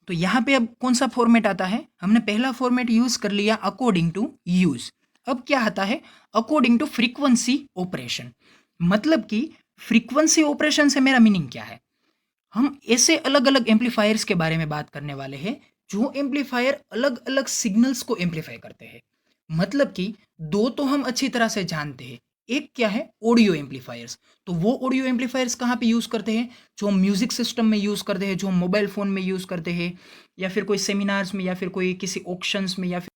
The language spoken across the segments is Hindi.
तो यहाँ पे अब कौन सा फॉर्मेट आता है, हमने पहला फॉर्मेट यूज कर लिया अकॉर्डिंग टू यूज। अब क्या आता है अकॉर्डिंग टू फ्रीक्वेंसी ऑपरेशन। मतलब कि फ्रीक्वेंसी ऑपरेशन से मेरा मीनिंग क्या है, हम ऐसे अलग अलग एम्पलीफायर्स के बारे में बात करने वाले हैं जो एम्पलीफायर अलग अलग सिग्नल्स को एम्पलीफाई करते हैं। मतलब कि दो तो हम अच्छी तरह से जानते हैं, एक क्या है ऑडियो एम्पलीफायर्स। तो वो ऑडियो एम्पलीफायर्स कहाँ पे यूज़ करते हैं, जो हम म्यूजिक सिस्टम में यूज़ करते हैं, जो हम मोबाइल फ़ोन में यूज़ करते हैं, या फिर कोई सेमिनार्स में, या फिर कोई किसी ऑक्शंस में, या फिर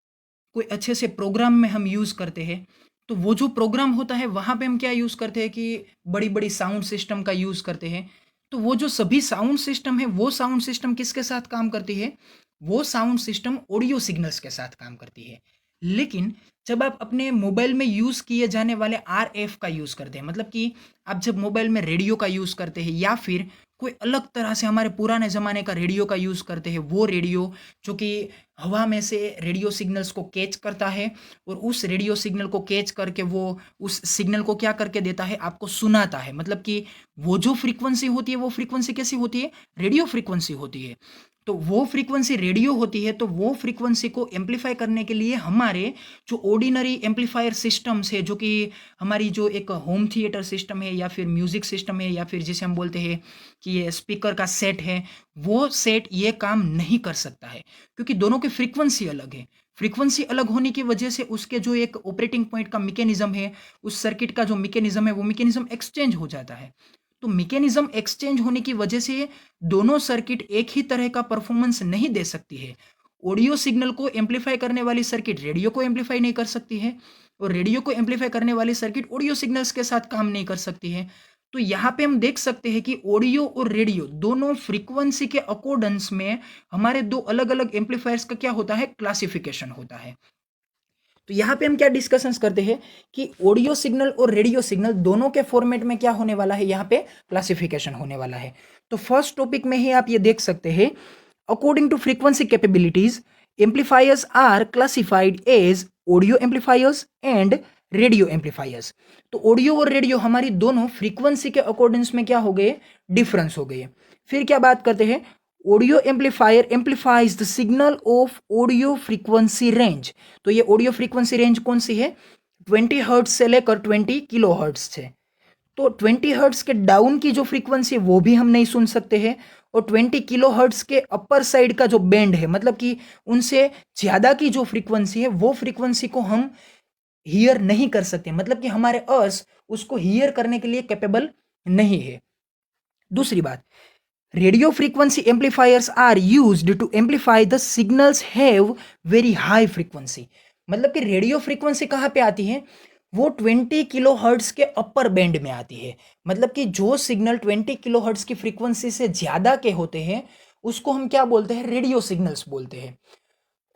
कोई अच्छे से प्रोग्राम में हम यूज़ करते हैं। तो वो जो प्रोग्राम होता है वहाँ पे हम क्या यूज़ करते हैं कि बड़ी बड़ी साउंड सिस्टम का यूज़ करते हैं। तो वो जो सभी साउंड सिस्टम है वो साउंड सिस्टम किसके साथ काम करती है, वो साउंड सिस्टम ऑडियो सिग्नल्स के साथ काम करती है। लेकिन जब आप अपने मोबाइल में यूज़ किए जाने वाले आर एफ का यूज़ करते हैं, मतलब कि आप जब मोबाइल में रेडियो का यूज़ करते हैं, या फिर कोई अलग तरह से हमारे पुराने ज़माने का रेडियो का यूज़ करते हैं, वो रेडियो जो कि हवा में से रेडियो सिग्नल्स को कैच करता है, और उस रेडियो सिग्नल को कैच करके वो उस सिग्नल को क्या करके देता है, आपको सुनाता है। मतलब कि वो जो फ्रीक्वेंसी होती है वो फ्रीक्वेंसी कैसी होती है, रेडियो फ्रीक्वेंसी होती है। तो वो फ्रीक्वेंसी रेडियो होती है, तो वो फ्रीक्वेंसी को एम्पलीफाई करने के लिए हमारे जो ऑर्डिनरी एम्पलीफायर सिस्टम्स है, जो कि हमारी जो एक होम थिएटर सिस्टम है, या फिर म्यूजिक सिस्टम है, या फिर जिसे हम बोलते हैं कि ये स्पीकर का सेट है, वो सेट ये काम नहीं कर सकता है, क्योंकि दोनों की फ्रीक्वेंसी अलग है। फ्रीक्वेंसी अलग होने की वजह से उसके जो एक ऑपरेटिंग पॉइंट का मैकेनिज्म है, उस सर्किट का जो मैकेनिज्म है, वो मैकेनिज्म एक्सचेंज हो जाता है। तो मैकेनिज्म एक्सचेंज होने की वजह से दोनों सर्किट एक ही तरह का परफॉर्मेंस नहीं दे सकती है। ऑडियो सिग्नल को एम्पलीफाई करने वाली सर्किट रेडियो को एम्पलीफाई नहीं कर सकती है, और रेडियो को एम्पलीफाई करने वाली सर्किट ऑडियो सिग्नल्स के साथ काम नहीं कर सकती है। तो यहाँ पे हम देख सकते हैं कि ऑडियो और रेडियो दोनों फ्रीक्वेंसी के अकॉर्डेंस में हमारे दो अलग अलग एम्पलीफायर्स का क्या होता है, क्लासिफिकेशन होता है। तो यहाँ पे हम क्या डिस्कशंस करते हैं कि ऑडियो सिग्नल और रेडियो सिग्नल दोनों के फॉर्मेट में क्या होने वाला है, यहाँ पे क्लासिफिकेशन होने वाला है। तो फर्स्ट टॉपिक में ही आप ये देख सकते हैं, according to frequency capabilities amplifiers are classified as audio amplifiers and radio amplifiers. तो ऑडियो और रेडियो हमारी दोनों फ्रीक्वेंसी के अकॉर्डेंस में क्या हो गए, डिफरेंस हो गए। फिर क्या बात करते हैं, audio amplifier amplifies the signal of audio frequency range. तो ये ऑडियो फ्रीक्वेंसी रेंज कौन सी है, 20 हर्ट्ज से लेकर 20 किलो हर्ट्ज से। तो 20 हर्ट्ज के डाउन की जो फ्रीक्वेंसी वो भी हम नहीं सुन सकते हैं, और 20 किलो हर्ट्ज के अपर साइड का जो बैंड है, मतलब कि उनसे ज़्यादा की जो फ्रीक्वेंसी है वो फ्रीक्वेंसी को हम हियर नहीं कर सकते, मतलब कि हमारे अर्स उसको हियर करने के लिए कैपेबल नहीं है। दूसरी बात, radio frequency amplifiers are used to amplify the signals have very high frequency. मतलब कि रेडियो फ्रीक्वेंसी कहाँ पे आती है, वो 20 किलो हर्ट्ज के अपर बैंड में आती है। मतलब कि जो सिग्नल 20 किलो हर्ट्ज की फ्रीक्वेंसी से ज़्यादा के होते हैं उसको हम क्या बोलते हैं, रेडियो सिग्नल्स बोलते हैं।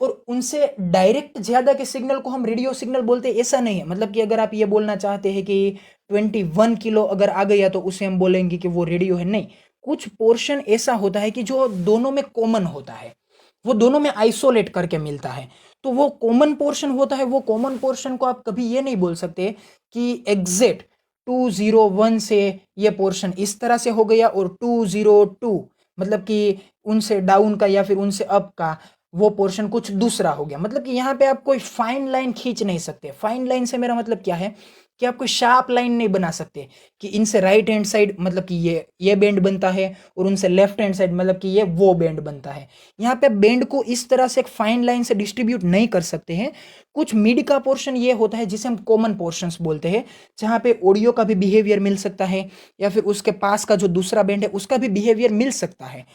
और उनसे डायरेक्ट ज़्यादा के सिग्नल को हम रेडियो सिग्नल बोलते हैं, ऐसा नहीं है। मतलब कि अगर आप ये बोलना चाहते हैं कि 21 किलो अगर आ गया तो उसे हम बोलेंगे कि वो रेडियो है, नहीं। कुछ पोर्शन ऐसा होता है कि जो दोनों में कॉमन होता है, वो दोनों में आइसोलेट करके मिलता है। तो वो कॉमन पोर्शन होता है, वो कॉमन पोर्शन को आप कभी ये नहीं बोल सकते कि एग्जैक्ट 201 से ये पोर्शन इस तरह से हो गया, और 202 मतलब कि उनसे डाउन का या फिर उनसे अप का वो पोर्शन कुछ दूसरा हो गया। मतलब कि यहाँ पे आप कोई फाइन लाइन खींच नहीं सकते। फाइन लाइन से मेरा मतलब क्या है कि आप कोई शार्प लाइन नहीं बना सकते कि इनसे राइट हैंड साइड मतलब कि ये बैंड बनता है, और उनसे लेफ्ट हैंड साइड मतलब कि ये वो बैंड बनता है। यहाँ पे बैंड को इस तरह से एक फाइन लाइन से डिस्ट्रीब्यूट नहीं कर सकते हैं। कुछ मिड का पोर्शन ये होता है जिसे हम कॉमन पोर्शंस बोलते हैं, जहाँ पे ऑडियो का भी बिहेवियर मिल सकता है, या फिर उसके पास का जो दूसरा बैंड है उसका भी बिहेवियर मिल सकता है।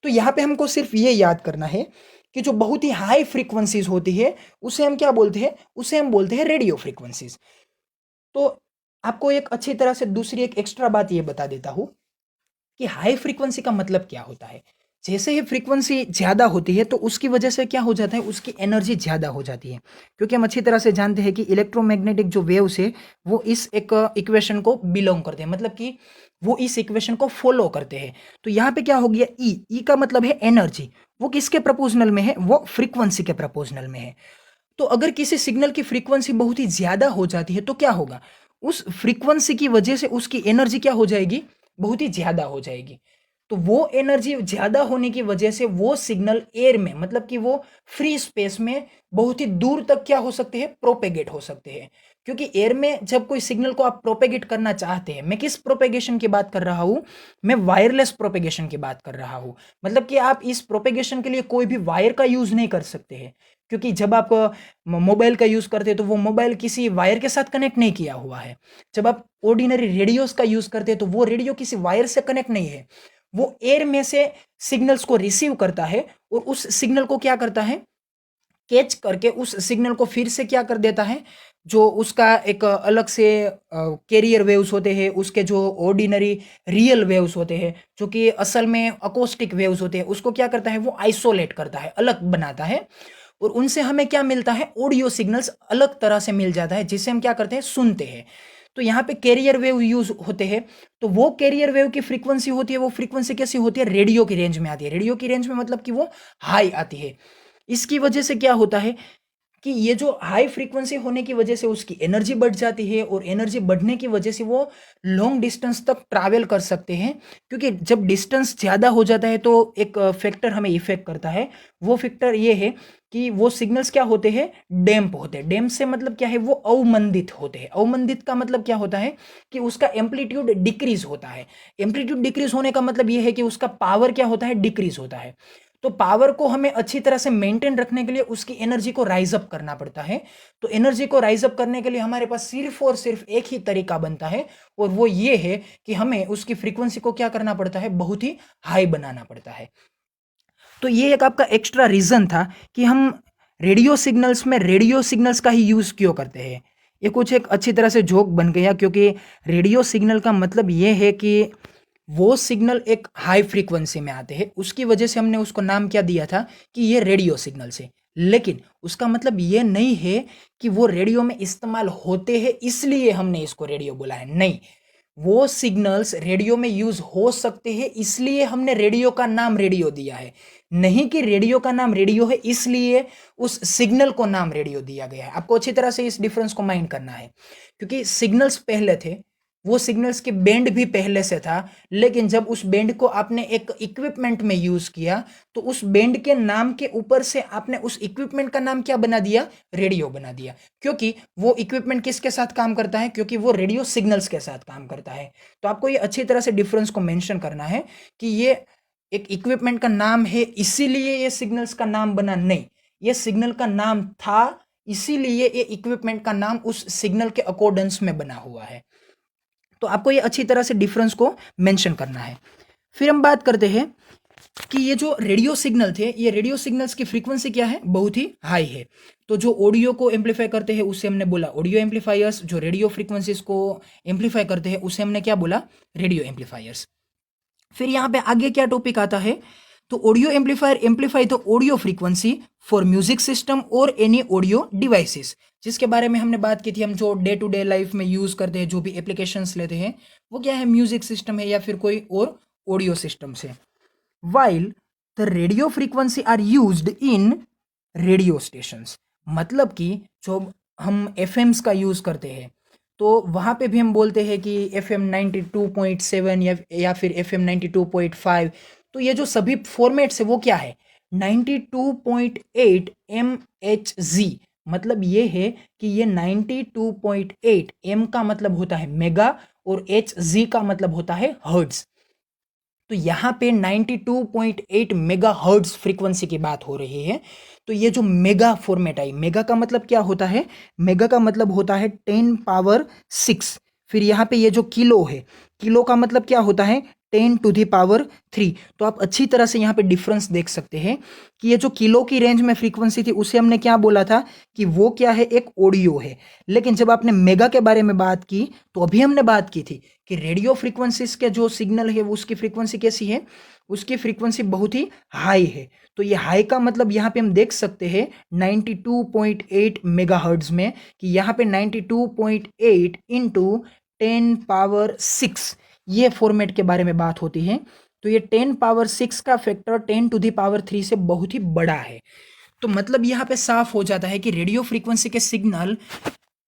तो यहाँ पे हमको सिर्फ ये याद करना है कि जो बहुत ही हाई फ्रीक्वेंसीज होती है उसे हम क्या बोलते हैं, उसे हम बोलते हैं रेडियो फ्रीक्वेंसीज। तो आपको एक अच्छी तरह से दूसरी एक एक्स्ट्रा बात ये बता देता हूँ कि हाई फ्रीक्वेंसी का मतलब क्या होता है। जैसे ही फ्रीक्वेंसी ज़्यादा होती है तो उसकी वजह से क्या हो जाता है, उसकी एनर्जी ज़्यादा हो जाती है। क्योंकि हम अच्छी तरह से जानते हैं कि इलेक्ट्रोमैग्नेटिक जो वेव्स है वो इस एक इक्वेशन को बिलोंग करते हैं, मतलब कि वो इस इक्वेशन को फॉलो करते हैं। तो यहाँ पे क्या हो गया, ई का मतलब है एनर्जी। वो किसके प्रपोजनल में है, वो फ्रीक्वेंसी के प्रपोजनल में है। तो अगर किसी सिग्नल की फ्रीक्वेंसी बहुत ही ज़्यादा हो जाती है तो क्या होगा, उस फ्रीक्वेंसी की वजह से उसकी एनर्जी क्या हो जाएगी, बहुत ही ज़्यादा हो जाएगी। तो वो एनर्जी ज़्यादा होने की वजह से वो सिग्नल एयर में, मतलब कि वो फ्री स्पेस में बहुत ही दूर तक क्या हो सकते हैं, प्रोपेगेट हो सकते हैं। क्योंकि एयर में जब कोई सिग्नल को आप प्रोपेगेट करना चाहते हैं, मैं किस प्रोपेगेशन की बात कर रहा हूँ, मैं वायरलेस प्रोपेगेशन की बात कर रहा हूँ। मतलब कि आप इस प्रोपेगेशन के लिए कोई भी वायर का यूज़ नहीं कर सकते हैं, क्योंकि जब आप मोबाइल का यूज़ करते हैं तो वो मोबाइल किसी वायर के साथ कनेक्ट नहीं किया हुआ है। जब आप ऑर्डिनरी रेडियोस का यूज़ करते हैं तो वो रेडियो किसी वायर से कनेक्ट नहीं है, वो एयर में से सिग्नल्स को रिसीव करता है और उस सिग्नल को क्या करता है, कैच करके उस सिग्नल को फिर से क्या कर देता है, जो उसका एक अलग से कैरियर वेव्स होते हैं, उसके जो ऑर्डिनरी रियल वेव्स होते हैं, जो कि असल में अकोस्टिक वेव्स होते हैं, उसको क्या करता है, वो आइसोलेट करता है, अलग बनाता है। और उनसे हमें क्या मिलता है, ऑडियो सिग्नल्स अलग तरह से मिल जाता है, जिसे हम क्या करते हैं, सुनते हैं। तो यहाँ पे कैरियर वेव यूज होते हैं। तो वो कैरियर वेव की फ्रीक्वेंसी होती है, वो फ्रीक्वेंसी कैसी होती है, रेडियो की रेंज में आती है। रेडियो की रेंज में मतलब कि वो हाई आती है। इसकी वजह से क्या होता है कि ये जो हाई फ्रीक्वेंसी होने की वजह से उसकी एनर्जी बढ़ जाती है, और एनर्जी बढ़ने की वजह से वो लॉन्ग डिस्टेंस तक ट्रैवल कर सकते हैं। क्योंकि जब डिस्टेंस ज़्यादा हो जाता है तो एक फैक्टर हमें इफेक्ट करता है। वो फैक्टर ये है कि वो सिग्नल्स क्या होते हैं, डैम्प होते हैं। डैम्प से मतलब क्या है, वो अवमंदित होते हैं। अवमंदित का मतलब क्या होता है कि उसका एम्पलीट्यूड डिक्रीज होता है। एम्पलीट्यूड डिक्रीज होने का मतलब ये है कि उसका पावर क्या होता है, डिक्रीज होता है। तो पावर को हमें अच्छी तरह से मेंटेन रखने के लिए उसकी एनर्जी को राइज अप करना पड़ता है। तो एनर्जी को राइज अप करने के लिए हमारे पास सिर्फ और सिर्फ एक ही तरीका बनता है, और वो ये है कि हमें उसकी फ्रीक्वेंसी को क्या करना पड़ता है, बहुत ही हाई बनाना पड़ता है। तो ये एक आपका एक्स्ट्रा रीजन था कि हम रेडियो सिग्नल्स में रेडियो सिग्नल्स का ही यूज क्यों करते हैं। ये कुछ एक अच्छी तरह से जोक बन गया, क्योंकि रेडियो सिग्नल का मतलब ये है कि वो सिग्नल एक हाई फ्रीक्वेंसी में आते हैं, उसकी वजह से हमने उसको नाम क्या दिया था कि ये रेडियो सिग्नल से। लेकिन उसका मतलब ये नहीं है कि वो रेडियो में इस्तेमाल होते हैं इसलिए हमने इसको रेडियो बोला है, नहीं। वो सिग्नल्स रेडियो में यूज हो सकते हैं इसलिए हमने रेडियो का नाम रेडियो दिया है, नहीं कि रेडियो का नाम रेडियो है इसलिए उस सिग्नल को नाम रेडियो दिया गया है। आपको अच्छी तरह से इस डिफरेंस को माइंड करना है, क्योंकि सिग्नल्स पहले थे, वो सिग्नल्स के बैंड भी पहले से था, लेकिन जब उस बैंड को आपने एक इक्विपमेंट में यूज किया तो उस बैंड के नाम के ऊपर से आपने उस इक्विपमेंट का नाम क्या बना दिया, रेडियो बना दिया। क्योंकि वो इक्विपमेंट किसके साथ काम करता है, क्योंकि वो रेडियो सिग्नल्स के साथ काम करता है। तो आपको ये अच्छी तरह से डिफरेंस को मेंशन करना है कि ये एक इक्विपमेंट का नाम है इसीलिए ये सिग्नल्स का नाम बना, नहीं। ये सिग्नल का नाम था इसीलिए ये इक्विपमेंट का नाम उस सिग्नल के अकॉर्डेंस में बना हुआ है। तो आपको ये अच्छी तरह से डिफरेंस को मेंशन करना है। फिर हम बात करते हैं कि ये जो रेडियो सिग्नल थे, ये रेडियो सिग्नल्स की फ्रीक्वेंसी क्या है, बहुत ही हाई है। तो जो ऑडियो को एम्पलीफाई करते हैं उससे हमने बोला ऑडियो एम्पलीफायर्स, जो रेडियो फ्रीक्वेंसीज को एम्पलीफाई करते हैं उसे हमने क्या बोला, रेडियो एम्पलीफायर्स। फिर यहाँ पे आगे क्या टॉपिक आता है, तो audio amplifier amplify the audio frequency for music system और एनी ऑडियो डिवाइसेस, जिसके बारे में हमने बात की थी। हम जो डे टू डे लाइफ में यूज करते हैं, जो भी एप्लीकेशंस लेते हैं, वो क्या है, म्यूजिक सिस्टम है या फिर कोई और ऑडियो सिस्टम से। While the radio frequency are used in radio stations, मतलब कि जो हम एफएम्स का यूज करते हैं तो वहाँ पे भी हम बोलते हैं कि FM 92.7 या फिर FM 92.5। तो ये जो सभी फॉर्मेट्स है वो क्या है, 92.8 MHz। मतलब ये है कि ये 92.8 M का मतलब होता है मेगा और HZ का मतलब होता है हर्ट्ज। तो यहाँ पे 92.8 मेगा हर्ट्ज फ्रीक्वेंसी की बात हो रही है। तो ये जो मेगा फॉर्मेट आई, मेगा का मतलब क्या होता है, मेगा का मतलब होता है 10⁻⁶। फिर यहाँ पे ये जो किलो है, किलो का मतलब क्या होता है, 10⁻3। तो आप अच्छी तरह से यहाँ पे डिफरेंस देख सकते हैं कि ये जो किलो की रेंज में फ्रीक्वेंसी थी उसे हमने क्या बोला था कि वो क्या है, एक ऑडियो है। लेकिन जब आपने मेगा के बारे में बात की तो अभी हमने बात की थी कि रेडियो फ्रीक्वेंसीज के जो सिग्नल है वो उसकी फ्रीक्वेंसी कैसी है, उसकी फ्रीक्वेंसी बहुत ही हाई है। तो ये हाई का मतलब यहाँ पे हम देख सकते हैं 92.8 मेगाहर्ट्ज में, कि यहाँ पे 92.8 इंटू 10⁻⁶ ये फॉर्मेट के बारे में बात होती है। तो ये 10⁻⁶ का फैक्टर 10⁻3 से बहुत ही बड़ा है। तो मतलब यहाँ पे साफ हो जाता है कि रेडियो फ्रीक्वेंसी के सिग्नल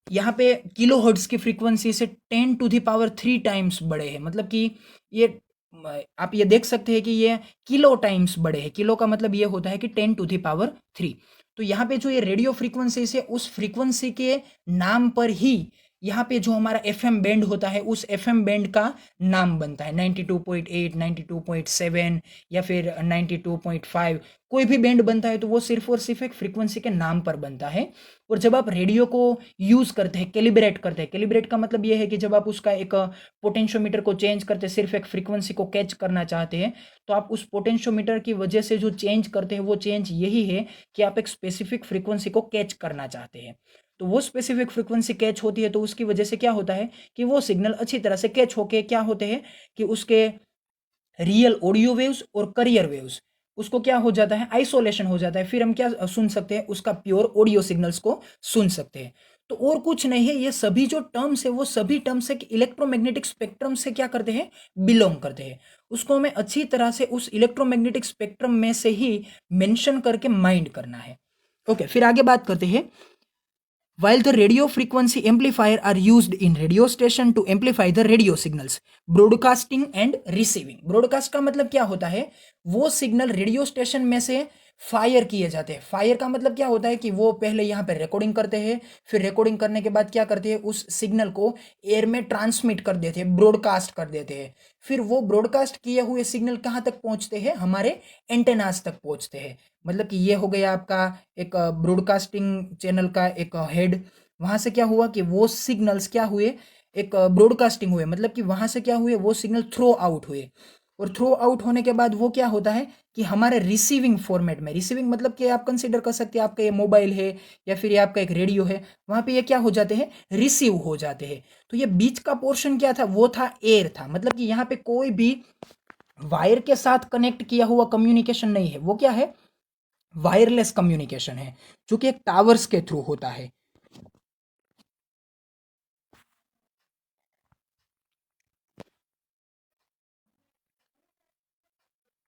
यहाँ पे किलो हर्ट्ज की फ्रीक्वेंसी से 10⁻3 टाइम्स बड़े हैं। मतलब कि ये आप ये देख सकते हैं कि ये किलो टाइम्स बड़े हैं। किलो का मतलब ये होता है कि 10⁻³ तो यहाँ पे जो ये रेडियो फ्रीक्वेंसी है उस फ्रीक्वेंसी के नाम पर ही यहाँ पे जो हमारा एफएम बैंड होता है उस एफएम बैंड का नाम बनता है। 92.8, 92.7 या फिर 92.5 कोई भी बैंड बनता है तो वो सिर्फ और सिर्फ एक फ्रीक्वेंसी के नाम पर बनता है। और जब आप रेडियो को यूज़ करते हैं, कैलिब्रेट करते हैं, कैलिब्रेट का मतलब ये है कि जब आप उसका एक पोटेंशियोमीटर को चेंज करते हैं, सिर्फ एक फ्रीक्वेंसी को कैच करना चाहते हैं, तो आप उस पोटेंशियोमीटर की वजह से जो चेंज करते हैं वो चेंज यही है कि आप एक स्पेसिफिक फ्रीक्वेंसी को कैच करना चाहते हैं। तो वो स्पेसिफिक फ्रीक्वेंसी कैच होती है तो उसकी वजह से क्या होता है कि वो सिग्नल अच्छी तरह से कैच होके क्या होते हैं कि उसके रियल ऑडियो वेव्स और करियर वेव्स उसको क्या हो जाता है, आइसोलेशन हो जाता है। फिर हम क्या सुन सकते हैं, उसका प्योर ऑडियो सिग्नल्स को सुन सकते हैं। तो और कुछ नहीं है, ये सभी जो टर्म्स है वो सभी टर्म्स एक इलेक्ट्रोमैग्नेटिक स्पेक्ट्रम से क्या करते हैं, बिलोंग करते हैं। उसको हमें अच्छी तरह से उस इलेक्ट्रोमैग्नेटिक स्पेक्ट्रम में से ही मेंशन करके माइंड करना है। ओके, फिर आगे बात करते हैं। While the radio frequency amplifier are used in radio station to amplify the radio signals, broadcasting and receiving. Broadcast का मतलब क्या होता है, वो सिग्नल रेडियो स्टेशन में से फायर किए जाते हैं। फायर का मतलब क्या होता है कि वो पहले यहाँ पे रिकॉर्डिंग करते हैं, फिर रिकॉर्डिंग करने के बाद क्या करते हैं, उस सिग्नल को एयर में ट्रांसमिट कर देते हैं, ब्रॉडकास्ट कर देते हैं। फिर वो ब्रॉडकास्ट किए हुए सिग्नल कहाँ तक पहुँचते हैं, हमारे एंटेनास तक पहुँचते हैं। मतलब कि ये हो गया आपका एक ब्रॉडकास्टिंग चैनल का एक हेड। वहाँ से क्या हुआ कि वो सिग्नल्स क्या हुए, एक ब्रॉडकास्टिंग हुए, मतलब कि वहाँ से क्या हुए, वो सिग्नल थ्रो आउट हुए। और थ्रो आउट होने के बाद वो क्या होता है कि हमारे रिसीविंग फॉर्मेट में, रिसीविंग मतलब कि आप कंसीडर कर सकते हैं आपका ये मोबाइल है या फिर ये आपका एक रेडियो है, वहाँ पे ये क्या हो जाते हैं, रिसीव हो जाते हैं। तो ये बीच का पोर्शन क्या था, वो था एयर था। मतलब कि यहाँ पे कोई भी वायर के साथ कनेक्ट किया हुआ कम्युनिकेशन नहीं है, वो क्या है, वायरलेस कम्युनिकेशन है, जो कि एक टावर्स के थ्रू होता है।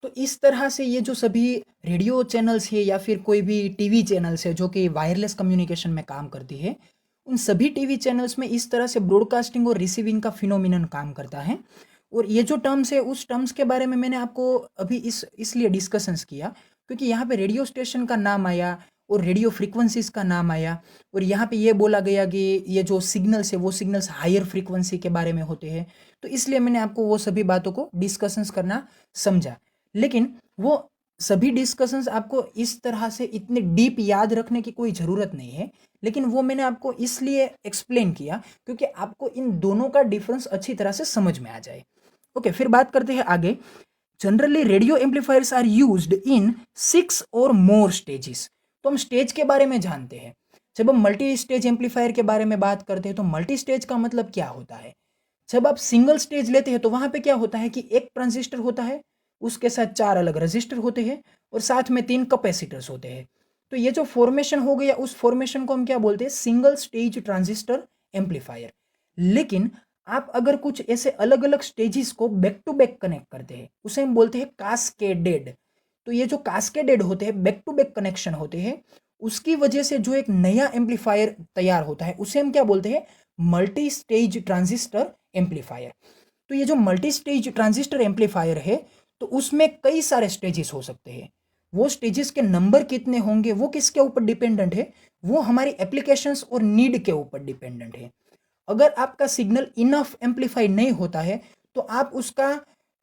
तो इस तरह से ये जो सभी रेडियो चैनल्स है या फिर कोई भी टीवी चैनल्स है जो कि वायरलेस कम्युनिकेशन में काम करती है, उन सभी टीवी चैनल्स में इस तरह से ब्रॉडकास्टिंग और रिसीविंग का फिनोमिनन काम करता है। और ये जो टर्म्स है उस टर्म्स के बारे में मैंने आपको अभी इसलिए डिस्कशंस किया क्योंकि यहाँ पे रेडियो स्टेशन का नाम आया और रेडियो फ्रीक्वेंसीज का नाम आया, और यहाँ पे ये बोला गया कि ये जो सिग्नल्स है वो सिग्नल्स हायर फ्रीक्वेंसी के बारे में होते हैं। तो इसलिए मैंने आपको वो सभी बातों को डिस्कशंस करना समझा। लेकिन वो सभी डिस्कशंस आपको इस तरह से इतने डीप याद रखने की कोई ज़रूरत नहीं है, लेकिन वो मैंने आपको इसलिए एक्सप्लेन किया क्योंकि आपको इन दोनों का डिफरेंस अच्छी तरह से समझ में आ जाए। ओके, फिर बात करते हैं आगे। Generally radio amplifiers are used in 6 और मोर स्टेजेस। तो हम स्टेज के बारे में जानते हैं। जब हम मल्टी स्टेज एम्पलीफायर के बारे में बात करते हैं तो मल्टी स्टेज का मतलब क्या होता है। जब आप सिंगल स्टेज लेते हैं तो वहां पे क्या होता है कि एक ट्रांजिस्टर होता है, उसके साथ 4 अलग रजिस्टर होते हैं और साथ में 3 कैपेसिटर्स होते हैं। तो ये जो फॉर्मेशन हो गया उस फॉर्मेशन को हम क्या बोलते हैं, सिंगल स्टेज ट्रांजिस्टर एम्पलीफायर। लेकिन आप अगर कुछ ऐसे अलग अलग स्टेजेस को बैक टू बैक कनेक्ट करते हैं उसे हम बोलते हैं कास्केडेड। तो ये जो कास्केडेड होते हैं, बैक टू बैक कनेक्शन होते हैं, उसकी वजह से जो एक नया एम्पलीफायर तैयार होता है उसे हम क्या बोलते हैं, मल्टी स्टेज ट्रांजिस्टर एम्पलीफायर। तो ये जो मल्टी स्टेज ट्रांजिस्टर एम्पलीफायर है तो उसमें कई सारे स्टेजेस हो सकते हैं। वो स्टेजेस के नंबर कितने होंगे वो किसके ऊपर डिपेंडेंट है, वो हमारी एप्लीकेशंस और नीड के ऊपर डिपेंडेंट है। अगर आपका सिग्नल इनफ एम्पलीफाई नहीं होता है तो आप उसका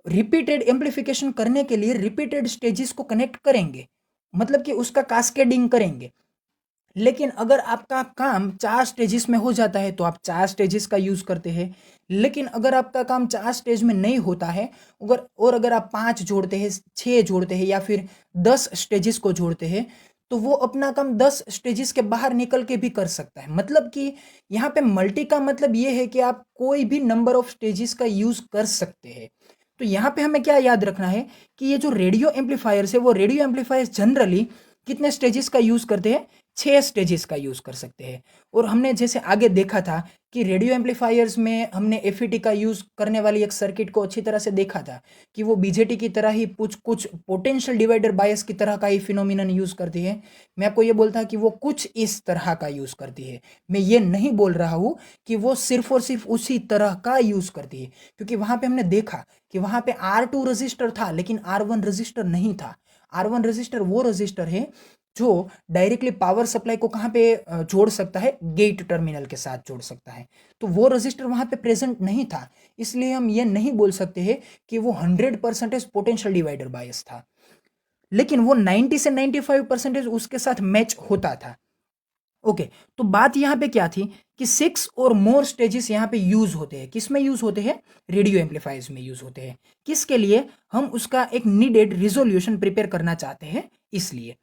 रिपीटेड एम्पलीफिकेशन करने के लिए रिपीटेड स्टेजेस को कनेक्ट करेंगे, मतलब कि उसका कास्केडिंग करेंगे। लेकिन अगर आपका काम 4 स्टेजेस में हो जाता है तो आप 4 स्टेजेस का यूज़ करते हैं। लेकिन अगर आपका काम 4 स्टेज में नहीं होता है, अगर आप 5 जोड़ते हैं, 6 जोड़ते हैं या फिर 10 स्टेजेस को जोड़ते हैं, तो वो अपना काम 10 स्टेजेस के बाहर निकल के भी कर सकता है। मतलब कि यहाँ पे मल्टी का मतलब ये है कि आप कोई भी नंबर ऑफ स्टेजेस का यूज़ कर सकते हैं। तो यहाँ पे हमें क्या याद रखना है कि ये जो रेडियो एम्पलीफायर्स है वो रेडियो एम्पलीफायर्स जनरली कितने स्टेजेस का यूज़ करते हैं, 6 स्टेजेस का यूज़ कर सकते हैं। और हमने जैसे आगे देखा था कि रेडियो एम्पलीफायर्स में हमने एफईटी का यूज़ करने वाली एक सर्किट को अच्छी तरह से देखा था कि वो बीजेटी की तरह ही कुछ कुछ पोटेंशियल डिवाइडर बायस की तरह का ही फिनोमिनन यूज़ करती है। मैं आपको ये बोलता कि वो कुछ इस तरह का यूज़ करती है। मैं ये नहीं बोल रहा हूँ कि वो सिर्फ और सिर्फ उसी तरह का यूज़ करती है, क्योंकि वहाँ पे हमने देखा कि वहाँ पे R2 रजिस्टर था लेकिन R1 रजिस्टर नहीं था। R1 रजिस्टर वो रजिस्टर है जो डायरेक्टली पावर सप्लाई को कहाँ पे जोड़ सकता है, गेट टर्मिनल के साथ जोड़ सकता है। तो वो रजिस्टर वहाँ पे प्रेजेंट नहीं था, इसलिए हम ये नहीं बोल सकते हैं कि वो 100% पोटेंशियल डिवाइडर बायस था, लेकिन वो 90 से 95% उसके साथ मैच होता था। ओके, तो बात यहाँ पे क्या थी कि 6 और मोर स्टेजेस यहाँ पे यूज होते हैं। किस में यूज होते हैं? रेडियो एम्पलीफायर्स में यूज होते हैं। किसके लिए? हम उसका एक नीडेड रिजोल्यूशन प्रिपेयर करना चाहते हैं, इसलिए।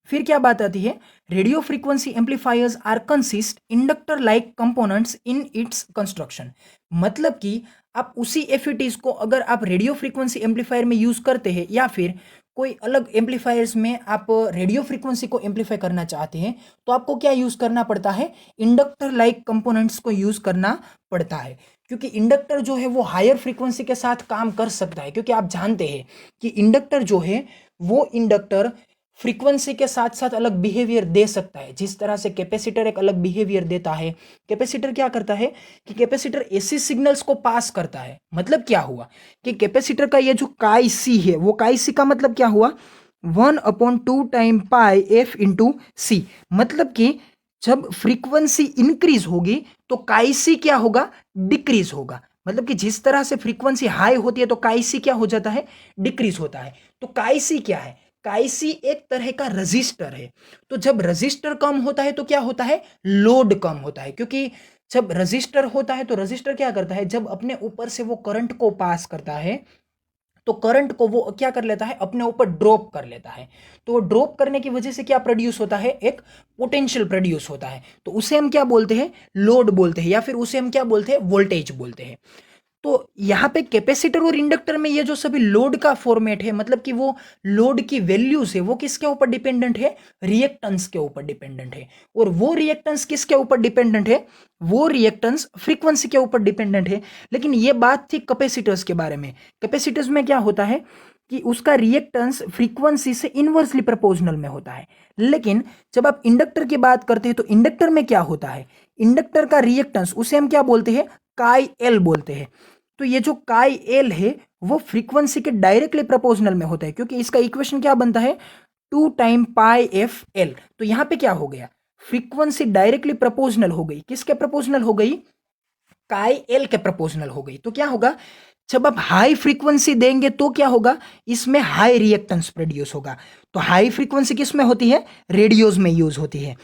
फिर क्या बात आती है? Radio frequency amplifiers are consist inductor like components in its construction. मतलब कि आप उसी एफईटीज को अगर आप रेडियो फ्रीक्वेंसी एम्पलीफायर में यूज करते हैं या फिर कोई अलग एम्पलीफायर्स में आप रेडियो फ्रीक्वेंसी को एम्पलीफाई करना चाहते हैं, तो आपको क्या यूज करना पड़ता है? इंडक्टर लाइक कंपोनेंट्स को यूज करना पड़ता है, क्योंकि इंडक्टर जो है वो हायर फ्रीक्वेंसी के साथ काम कर सकता है। क्योंकि आप जानते हैं कि इंडक्टर जो है वो इंडक्टर फ्रीक्वेंसी के साथ साथ अलग बिहेवियर दे सकता है, जिस तरह से कैपेसिटर एक अलग बिहेवियर देता है। कैपेसिटर क्या करता है कि कैपेसिटर एसी सिग्नल्स को पास करता है। मतलब क्या हुआ कि कैपेसिटर का ये जो काई सी है, वो काई सी का मतलब क्या हुआ? 1/2 टाइम पाई एफ इंटू सी। मतलब कि जब फ्रीक्वेंसी इंक्रीज होगी तो काई सी क्या होगा? डिक्रीज होगा। मतलब कि जिस तरह से फ्रीक्वेंसी हाई होती है तो काई सी क्या हो जाता है? डिक्रीज होता है। तो काई सी क्या है? काईसी एक तरह का रजिस्टर है। तो जब रजिस्टर कम होता है तो क्या होता है? लोड कम होता है। क्योंकि जब रजिस्टर होता है तो रजिस्टर क्या करता है? जब अपने ऊपर से वो करंट को पास करता है तो करंट को वो क्या कर लेता है? अपने ऊपर ड्रॉप कर लेता है। तो वो ड्रॉप करने की वजह से क्या प्रोड्यूस होता है? एक पोटेंशियल प्रोड्यूस होता है। तो उसे हम क्या बोलते हैं? लोड बोलते हैं, या फिर उसे हम क्या बोलते हैं? वोल्टेज बोलते हैं। तो यहाँ पे कैपेसिटर और इंडक्टर में ये जो सभी लोड का फॉर्मेट है, मतलब कि वो लोड की वैल्यूज है, वो किसके ऊपर डिपेंडेंट है? रिएक्टेंस के ऊपर डिपेंडेंट है। और वो रिएक्टेंस किसके ऊपर डिपेंडेंट है? वो रिएक्टेंस फ्रीक्वेंसी के ऊपर डिपेंडेंट है। लेकिन ये बात थी कैपेसिटर्स के बारे में। कैपेसिटर्स में क्या होता है कि उसका रिएक्टेंस फ्रीक्वेंसी से इनवर्सली प्रोपोर्शनल में होता है। लेकिन जब आप इंडक्टर की बात करते हैं तो इंडक्टर में क्या होता है? इंडक्टर का रिएक्टेंस उसे हम क्या बोलते हैं? काई एल बोलते हैं। तो ये जो काई एल है वो फ्रीक्वेंसी के डायरेक्टली प्रोपोर्शनल में होता है, क्योंकि इसका इक्वेशन क्या बनता है? 2 टाइम पाई एफ एल। तो यहां पे क्या हो गया? फ्रीक्वेंसी डायरेक्टली प्रोपोर्शनल हो गई। किसके प्रोपोर्शनल हो गई? काई एल के प्रोपोर्शनल हो गई। तो क्या होगा? जब आप हाई फ्रीक्वेंसी देंगे तो क्या होगा? इसमें हाई रिएक्टेंस प्रोड्यूस होगा। तो हाई फ्रीक्वेंसी किस में होती है? रेडियोज में यूज होती है।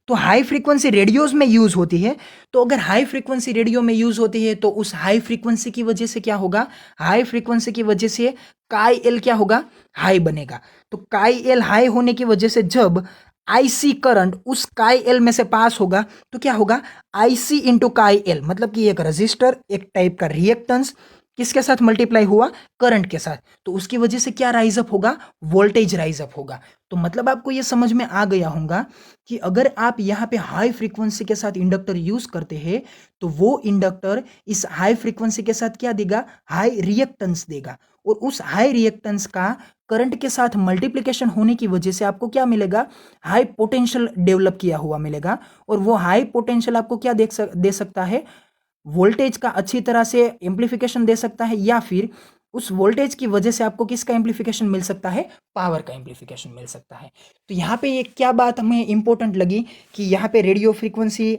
तो हाई फ्रीक्वेंसी रेडियोज में यूज होती है। तो अगर हाई फ्रीक्वेंसी रेडियो में यूज होती है तो उस हाई फ्रीक्वेंसी की वजह से क्या होगा? हाई फ्रीक्वेंसी की वजह से काई एल क्या होगा? हाई बनेगा। तो काई एल हाई होने की वजह से जब आईसी करंट उस काई एल में से पास होगा तो क्या होगा? आईसी इंटू काई एल। मतलब कि एक रजिस्टर, एक टाइप का रिएक्टेंस किसके साथ मल्टीप्लाई हुआ? करंट के साथ। तो उसकी वजह से क्या राइज अप होगा? वोल्टेज राइज अप होगा। तो मतलब आपको ये समझ में आ गया होगा कि अगर आप यहाँ पे हाई फ्रीक्वेंसी के साथ इंडक्टर यूज करते हैं तो वो इंडक्टर इस हाई फ्रीक्वेंसी के साथ क्या देगा? हाई रिएक्टेंस देगा। और उस हाई रिएक्टेंस का करंट के साथ मल्टीप्लिकेशन होने की वजह से आपको क्या मिलेगा? हाई पोटेंशियल डेवलप किया हुआ मिलेगा। और वो हाई पोटेंशियल आपको क्या दे सकता है? वोल्टेज का अच्छी तरह से एम्प्लीफिकेशन दे सकता है, या फिर उस वोल्टेज की वजह से आपको किसका एम्प्लीफिकेशन मिल सकता है? पावर का एम्प्लीफिकेशन मिल सकता है। तो यहाँ पे ये क्या बात हमें इंपॉर्टेंट लगी कि यहाँ पे रेडियो फ्रीक्वेंसी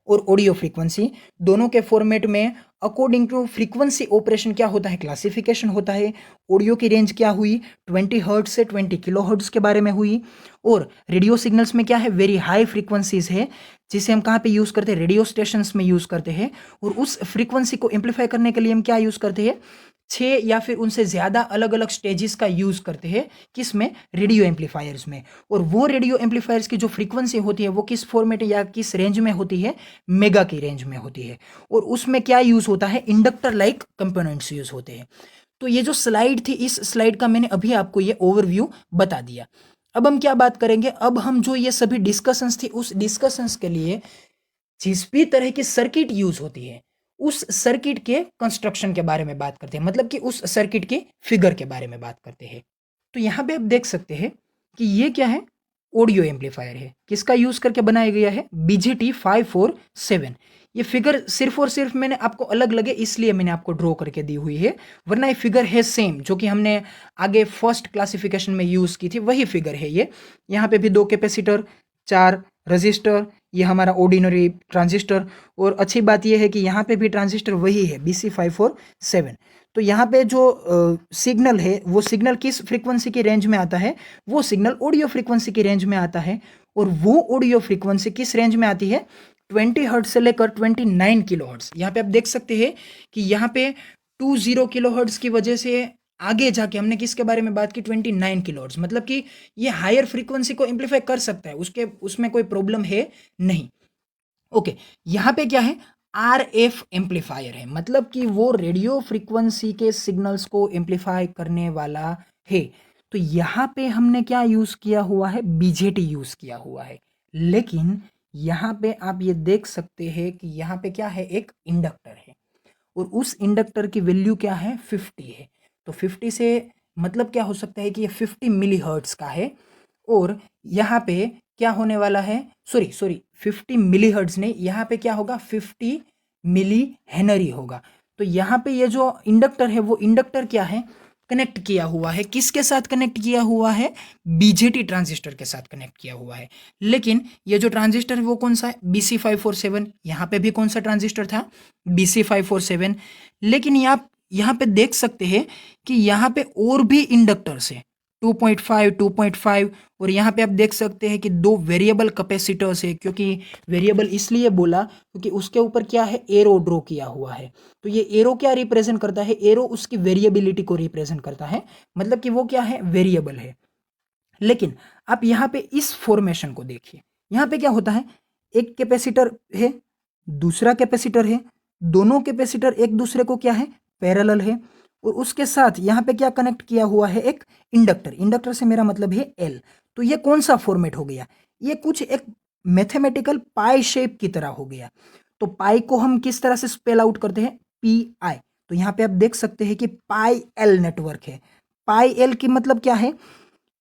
और ऑडियो फ्रीक्वेंसी दोनों के फॉर्मेट में अकॉर्डिंग टू फ्रीक्वेंसी ऑपरेशन क्या होता है? क्लासिफिकेशन होता है। ऑडियो की रेंज क्या हुई? 20 हर्ट्ज से 20 किलो हर्ट्ज के बारे में हुई। और रेडियो सिग्नल्स में क्या है? वेरी हाई फ्रीक्वेंसीज है, जिसे हम कहाँ पे यूज़ करते हैं? रेडियो स्टेशंस में यूज़ करते हैं। और उस फ्रीक्वेंसी को एम्पलीफाई करने के लिए हम क्या यूज़ करते हैं? 6 या फिर उनसे ज़्यादा अलग अलग स्टेजेस का यूज़ करते हैं। किस में? रेडियो एम्पलीफायर्स में। और वो रेडियो एम्पलीफायर्स की जो फ्रीक्वेंसी होती है वो किस फॉर्मेट या किस रेंज में होती है? मेगा की रेंज में होती है। और उसमें क्या यूज़ होता है? इंडक्टर लाइक कंपोनेंट्स यूज़ होते हैं। तो ये जो स्लाइड थी, इस स्लाइड का मैंने अभी आपको ये ओवरव्यू बता दिया। अब हम क्या बात करेंगे, अब हम जो ये सभी डिस्कशंस थी उस डिस्कशंस के लिए जिस भी तरह की सर्किट यूज होती है उस सर्किट के कंस्ट्रक्शन के बारे में बात करते हैं, मतलब कि उस सर्किट के फिगर के बारे में बात करते हैं। तो यहाँ पे आप देख सकते हैं कि ये क्या है, ऑडियो एम्पलीफायर है। किसका यूज करके बनाया गया है, BJT 547। ये फिगर सिर्फ और सिर्फ मैंने आपको अलग लगे इसलिए मैंने आपको ड्रॉ करके दी हुई है, वरना ये फिगर है सेम जो कि हमने आगे फर्स्ट क्लासिफिकेशन में यूज की थी, वही फिगर है ये। यहाँ पे भी 2 कैपेसिटर, 4 रजिस्टर, ये हमारा ऑर्डिनरी ट्रांजिस्टर, और अच्छी बात यह है कि यहाँ पे भी ट्रांजिस्टर वही है BC547। तो यहाँ पे जो सिग्नल है वो सिग्नल किस फ्रीक्वेंसी की रेंज में आता है, वो सिग्नल ऑडियो फ्रीक्वेंसी की रेंज में आता है, और वो ऑडियो फ्रीक्वेंसी किस रेंज में आती है, 20 हर्ट्ज से लेकर 29 किलो हर्ट्ज। यहाँ पे आप देख सकते हैं कि यहाँ पे 20 किलो हर्ट्ज की वजह से आगे जाके हमने किसके बारे में बात की, 29 किलो हर्ट्ज, मतलब कि ये हायर फ्रीक्वेंसी को एम्पलीफाई कर सकता है, उसके उसमें कोई प्रॉब्लम है नहीं। ओके, यहाँ पे क्या है, RF एम्पलीफायर है, मतलब कि वो रेडियो फ्रीक्वेंसी के सिग्नल्स को एम्पलीफाई करने वाला है। तो यहाँ पे हमने क्या यूज किया हुआ है, BJT यूज किया हुआ है। लेकिन यहाँ पे आप ये देख सकते हैं कि यहाँ पे क्या है, एक इंडक्टर है, और उस इंडक्टर की वैल्यू क्या है, 50 है। तो 50 से मतलब क्या हो सकता है कि ये 50 मिली हर्ट्स का है, और यहाँ पे क्या होने वाला है, सॉरी सॉरी 50 मिली हर्ट्ज नहीं, यहाँ पे क्या होगा, 50 मिली हेनरी होगा। तो यहाँ पे ये जो इंडक्टर है वो इंडक्टर क्या है, कनेक्ट किया हुआ है, किसके साथ कनेक्ट किया हुआ है, BJT ट्रांजिस्टर के साथ कनेक्ट किया हुआ है। लेकिन ये जो ट्रांजिस्टर है वो कौन सा है, BC547। यहाँ पे भी कौन सा ट्रांजिस्टर था, BC547। लेकिन यहाँ पे देख सकते हैं कि यहाँ पे और भी इंडक्टर्स है, 2.5 और यहाँ पे आप देख सकते हैं कि 2 वेरिएबल कैपेसिटर्स है। क्योंकि वेरिएबल इसलिए बोला क्योंकि उसके ऊपर क्या है, एरो ड्रॉ किया हुआ है। तो ये एरो क्या रिप्रेजेंट करता है, एरो उसकी वेरिएबिलिटी को रिप्रेजेंट करता है, मतलब कि वो क्या है, वेरिएबल है। लेकिन आप यहाँ पे इस फॉर्मेशन को देखिए, यहाँ पे क्या होता है, एक कैपेसिटर है, दूसरा कैपेसिटर है, दोनों कैपेसिटर एक दूसरे को क्या है, पैरेलल है, और उसके साथ यहाँ पे क्या कनेक्ट किया हुआ है, एक इंडक्टर। इंडक्टर से मेरा मतलब है L। तो ये कौन सा फॉर्मेट हो गया, ये कुछ एक मैथमेटिकल पाई शेप की तरह हो गया। तो पाई को हम किस तरह से स्पेल आउट करते हैं, PI। तो यहाँ पे आप देख सकते हैं कि पाई L नेटवर्क है। पाई L की मतलब क्या है,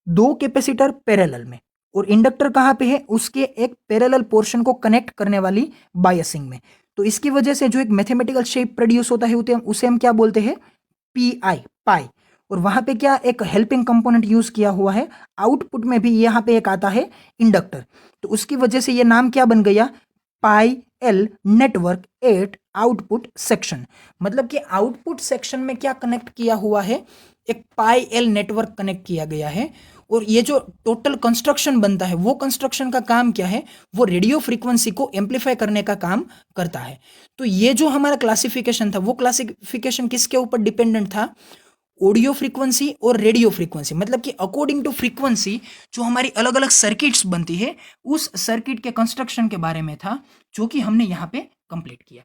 2 कैपेसिटर पैरेलल में, और इंडक्टर कहाँ पे है, उसके एक पैरेलल पोर्शन को कनेक्ट करने वाली बायसिंग में। तो इसकी वजह से जो एक मैथमेटिकल शेप प्रोड्यूस होता है उसे हम क्या बोलते हैं, PI, पाई। और वहां पे क्या एक हेल्पिंग कंपोनेंट यूज किया हुआ है, आउटपुट में भी यहाँ पे एक आता है इंडक्टर। तो उसकी वजह से ये नाम क्या बन गया, pi L network at output section. मतलब कि आउटपुट सेक्शन में क्या कनेक्ट किया हुआ है, एक पाई L नेटवर्क कनेक्ट किया गया है। और ये जो टोटल कंस्ट्रक्शन बनता है वो कंस्ट्रक्शन का काम क्या है, वो रेडियो फ्रीक्वेंसी को एम्पलीफाई करने का काम करता है। तो ये जो हमारा क्लासिफिकेशन था वो क्लासिफिकेशन किसके ऊपर डिपेंडेंट था, ऑडियो फ्रीक्वेंसी और रेडियो फ्रीक्वेंसी, मतलब कि अकॉर्डिंग टू फ्रीक्वेंसी जो हमारी अलग अलग सर्किट्स बनती है उस सर्किट के कंस्ट्रक्शन के बारे में था, जो कि हमने यहाँ पे कंप्लीट किया।